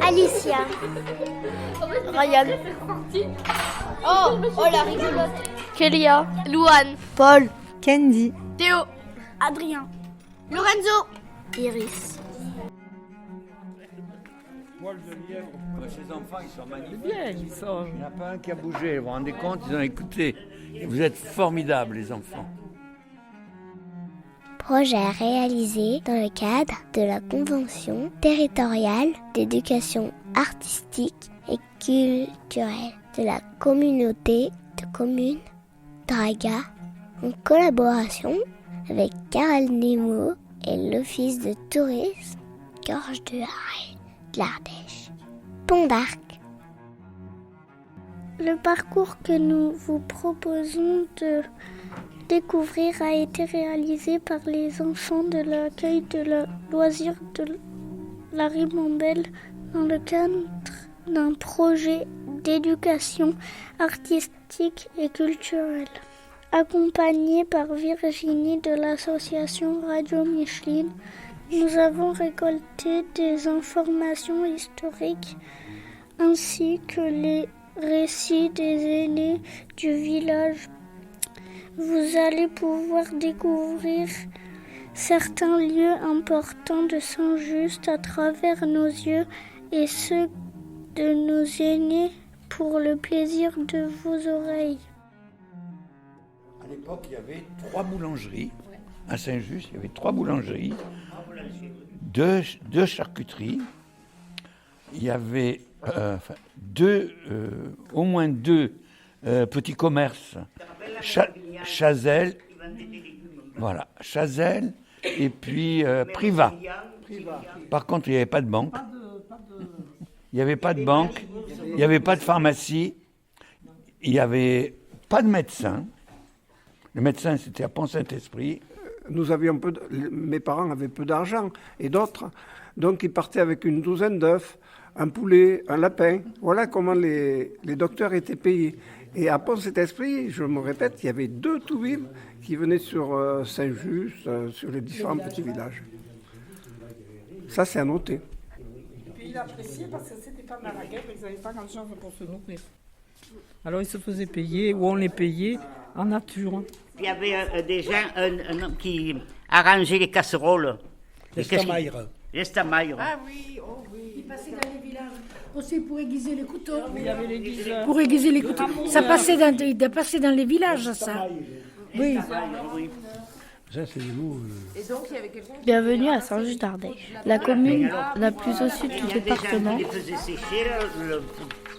Alicia. Ryan. Oh la rigolote. Kélia. Louane. Paul. Candy. Théo. Adrien. Lorenzo. Iris. Poil de lièvre. Ces enfants, ils sont magnifiques. Bien, ils sont. Il n'y en a pas un qui a bougé. Vous vous rendez compte? Ils ont écouté. Et vous êtes formidables, les enfants. Projet réalisé dans le cadre de la Convention territoriale d'éducation artistique et culturelle de la communauté de communes Draga en collaboration avec Carole Nemo et l'Office de tourisme Gorge de l'Ardèche. Pont d'Arc. Le parcours que nous vous proposons de découvrir a été réalisé par les enfants de l'accueil de la loisir de la Ribambelle dans le cadre d'un projet d'éducation artistique et culturelle. Accompagnés par Virginie de l'association Radio Micheline, nous avons récolté des informations historiques ainsi que les récits des aînés du village. Vous allez pouvoir découvrir certains lieux importants de Saint-Just à travers nos yeux et ceux de nos aînés pour le plaisir de vos oreilles. À l'époque, il y avait 3 boulangeries. À Saint-Just, il y avait 3 boulangeries, 2 charcuteries. Il y avait au moins 2 petits commerces. Chazelle, voilà, Chazelle et puis Privat. Par contre, il n'y avait pas de banque. Il n'y avait pas de banque, il n'y avait pas de pharmacie, il n'y avait pas de médecin. Le médecin, c'était à Pont-Saint-Esprit. Mes parents avaient peu d'argent et d'autres. Donc, ils partaient avec une douzaine d'œufs, un poulet, un lapin. Voilà comment les docteurs étaient payés. Et à Pont-Saint-Esprit, je me répète, il y avait 2 toubibs qui venaient sur Saint-Just, sur les différents petits villages. Ça, c'est à noter. Et puis il appréciait parce que c'était pas dans la guerre, ils n'avaient pas grand-chose pour se nourrir. Alors ils se faisaient payer, ou on les payait en nature. Il y avait déjà un homme qui arrangeait les casseroles. Les stamailles. Ah oui, oh oui. Il passait dans les villages aussi pour aiguiser les couteaux. Il y avait les guiseurs. Pour aiguiser les couteaux. Ça passait dans les villages, ça. Oui. Ça, c'est nous. Bienvenue à Saint-Just-d'Ardèche, la commune la plus au sud du département. Il faisait sécher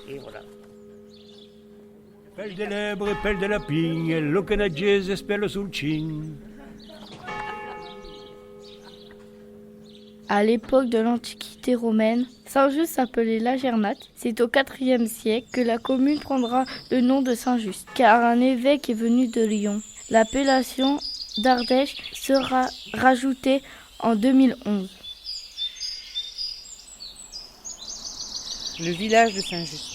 et voilà. Pelle de lebre, pelle de lapin, lo canagese spello sul cin. À l'époque de l'Antiquité romaine, Saint-Just s'appelait Lagernat. C'est au IVe siècle que la commune prendra le nom de Saint-Just, car un évêque est venu de Lyon. L'appellation d'Ardèche sera rajoutée en 2011. Le village de Saint-Just.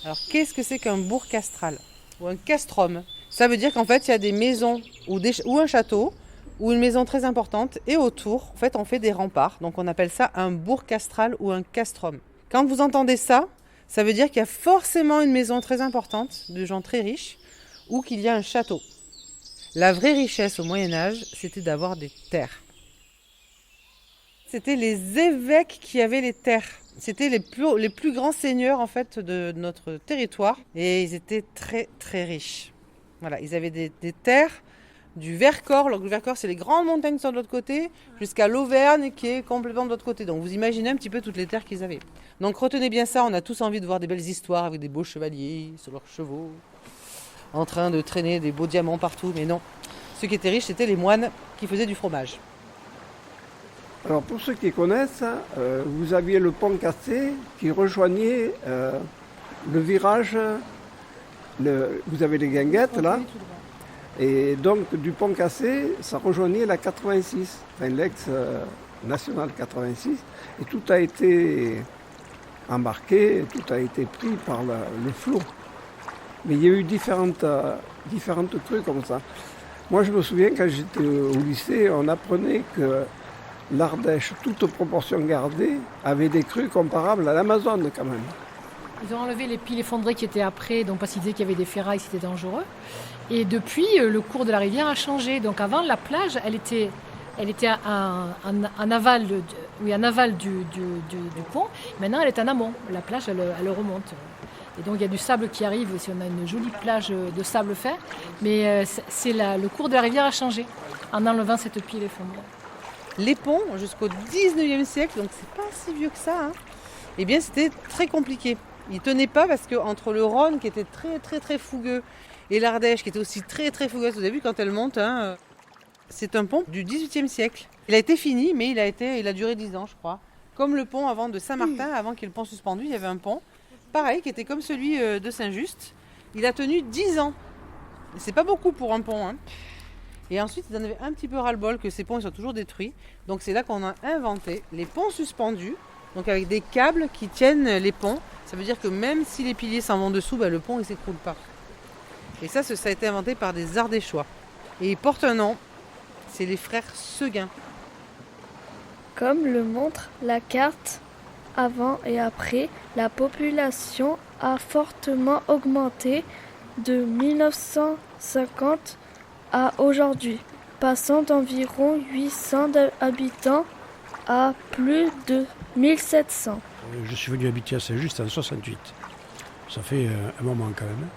Alors, qu'est-ce que c'est qu'un bourg castral ou un castrum? Ça veut dire qu'en fait, il y a des maisons ou un château ou une maison très importante et autour, en fait, on fait des remparts. Donc, on appelle ça un bourg castral ou un castrum. Quand vous entendez ça, ça veut dire qu'il y a forcément une maison très importante, de gens très riches, ou qu'il y a un château. La vraie richesse au Moyen-Âge, c'était d'avoir des terres. C'était les évêques qui avaient les terres. C'était les plus grands seigneurs en fait de notre territoire et ils étaient très très riches. Voilà, ils avaient des terres du Vercors. Donc le Vercors, c'est les grandes montagnes qui sont de l'autre côté, jusqu'à l'Auvergne qui est complètement de l'autre côté. Donc vous imaginez un petit peu toutes les terres qu'ils avaient. Donc retenez bien ça, on a tous envie de voir des belles histoires avec des beaux chevaliers sur leurs chevaux, en train de traîner des beaux diamants partout, mais non. Ceux qui étaient riches, c'était les moines qui faisaient du fromage. Alors pour ceux qui connaissent, vous aviez le pont cassé qui rejoignait le virage, vous avez les guinguettes là, et donc du pont cassé, ça rejoignait la 86, enfin l'ex-nationale 86, et tout a été embarqué, tout a été pris par le flot. Mais il y a eu différentes trucs comme ça. Moi je me souviens quand j'étais au lycée, on apprenait que l'Ardèche, toute proportion gardée, avait des crues comparables à l'Amazone quand même. Ils ont enlevé les piles effondrées qui étaient après, donc parce qu'ils disaient qu'il y avait des ferrailles, c'était dangereux. Et depuis, le cours de la rivière a changé. Donc avant, la plage, elle était en aval, en aval du pont. Maintenant, elle est en amont. La plage, elle remonte. Et donc, il y a du sable qui arrive. Si on a une jolie plage de sable fin. Mais le cours de la rivière a changé en enlevant cette pile effondrée. Les ponts, jusqu'au 19e siècle, donc c'est pas si vieux que ça, hein, eh bien, c'était très compliqué. Ils ne tenaient pas parce qu'entre le Rhône, qui était très, très, très fougueux, et l'Ardèche, qui était aussi très, très fougueuse, vous avez vu quand elle monte, hein, c'est un pont du 18e siècle. Il a été fini, mais il a duré 10 ans, je crois. Comme le pont avant de Saint-Martin, avant qu'il y ait le pont suspendu, il y avait un pont, pareil, qui était comme celui de Saint-Just. Il a tenu 10 ans. C'est pas beaucoup pour un pont, hein. Et ensuite, ils en avaient un petit peu ras-le-bol que ces ponts ils soient toujours détruits. Donc c'est là qu'on a inventé les ponts suspendus, donc avec des câbles qui tiennent les ponts. Ça veut dire que même si les piliers s'en vont dessous, le pont ne s'écroule pas. Et ça a été inventé par des Ardéchois. Et il porte un nom, c'est les frères Seguin. Comme le montre la carte, avant et après, la population a fortement augmenté de 1950 à aujourd'hui, passant d'environ 800 habitants à plus de 1700. Je suis venu habiter à Saint-Just en 68. Ça fait un moment quand même.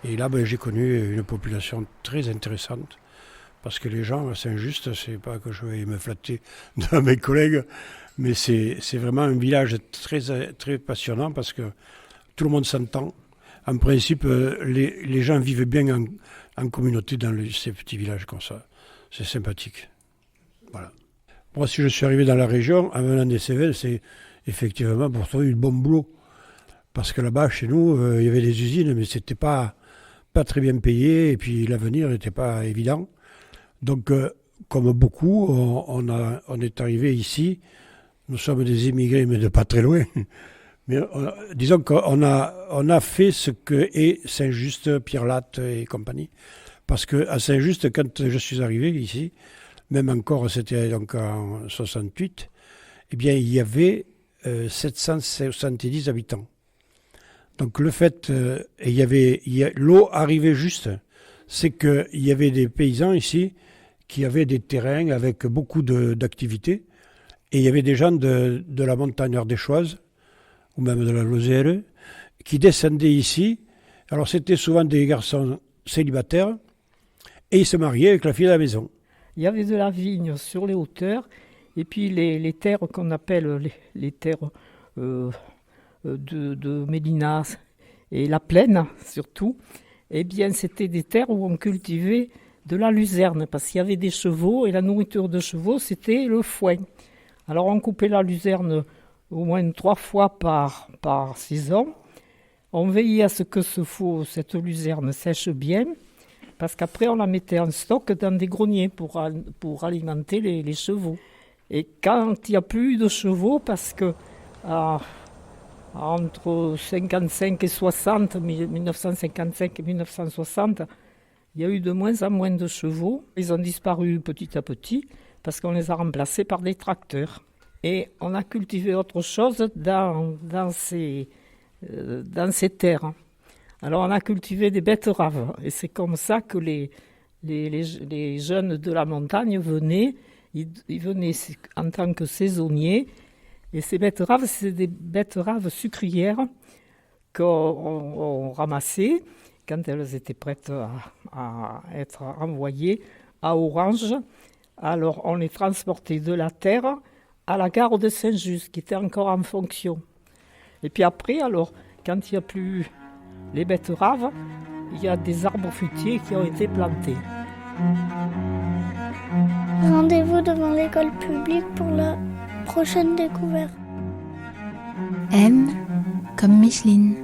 Et là, j'ai connu une population très intéressante. Parce que les gens à Saint-Just, c'est pas que je vais me flatter de mes collègues, mais c'est vraiment un village très, très passionnant parce que tout le monde s'entend. En principe, les gens vivent bien en communauté dans ces petits villages comme ça. C'est sympathique. Voilà. Moi, si je suis arrivé dans la région, en venant des Cévennes, c'est effectivement pour trouver du bon boulot. Parce que là-bas, chez nous, il y avait des usines, mais c'était pas très bien payé, et puis l'avenir n'était pas évident. Donc, comme beaucoup, on est arrivé ici. Nous sommes des immigrés, mais de pas très loin. Mais disons qu'on a fait ce que est Saint-Just, Pierre-Latte et compagnie. Parce qu'à Saint-Just, quand je suis arrivé ici, même encore, c'était donc en 68, eh bien, il y avait 770 habitants. Donc le fait, l'eau arrivait juste, c'est qu'il y avait des paysans ici qui avaient des terrains avec beaucoup d'activités, et il y avait des gens de la montagne ardéchoise, ou même de la Lozère, qui descendaient ici. Alors c'était souvent des garçons célibataires, et ils se mariaient avec la fille de la maison. Il y avait de la vigne sur les hauteurs, et puis les terres qu'on appelle les terres de Mélinas et la plaine surtout, eh bien c'était des terres où on cultivait de la luzerne, parce qu'il y avait des chevaux, et la nourriture de chevaux c'était le foin. Alors on coupait la luzerne au moins 3 fois par saison. On veillait à ce que cette luzerne sèche bien, parce qu'après on la mettait en stock dans des greniers pour alimenter les chevaux. Et quand il n'y a plus de chevaux, parce que entre 55 et 60, 1955 et 1960, il y a eu de moins en moins de chevaux. Ils ont disparu petit à petit, parce qu'on les a remplacés par des tracteurs. Et on a cultivé autre chose dans ces terres. Alors on a cultivé des betteraves, et c'est comme ça que les jeunes de la montagne venaient. Ils venaient en tant que saisonniers, et ces betteraves, c'est des betteraves sucrières qu'on ramassait quand elles étaient prêtes à être envoyées à Orange. Alors on les transportait de la terre à la gare de Saint-Just, qui était encore en fonction. Et puis après, alors, quand il n'y a plus les betteraves, il y a des arbres fruitiers qui ont été plantés. Rendez-vous devant l'école publique pour la prochaine découverte. M comme Micheline.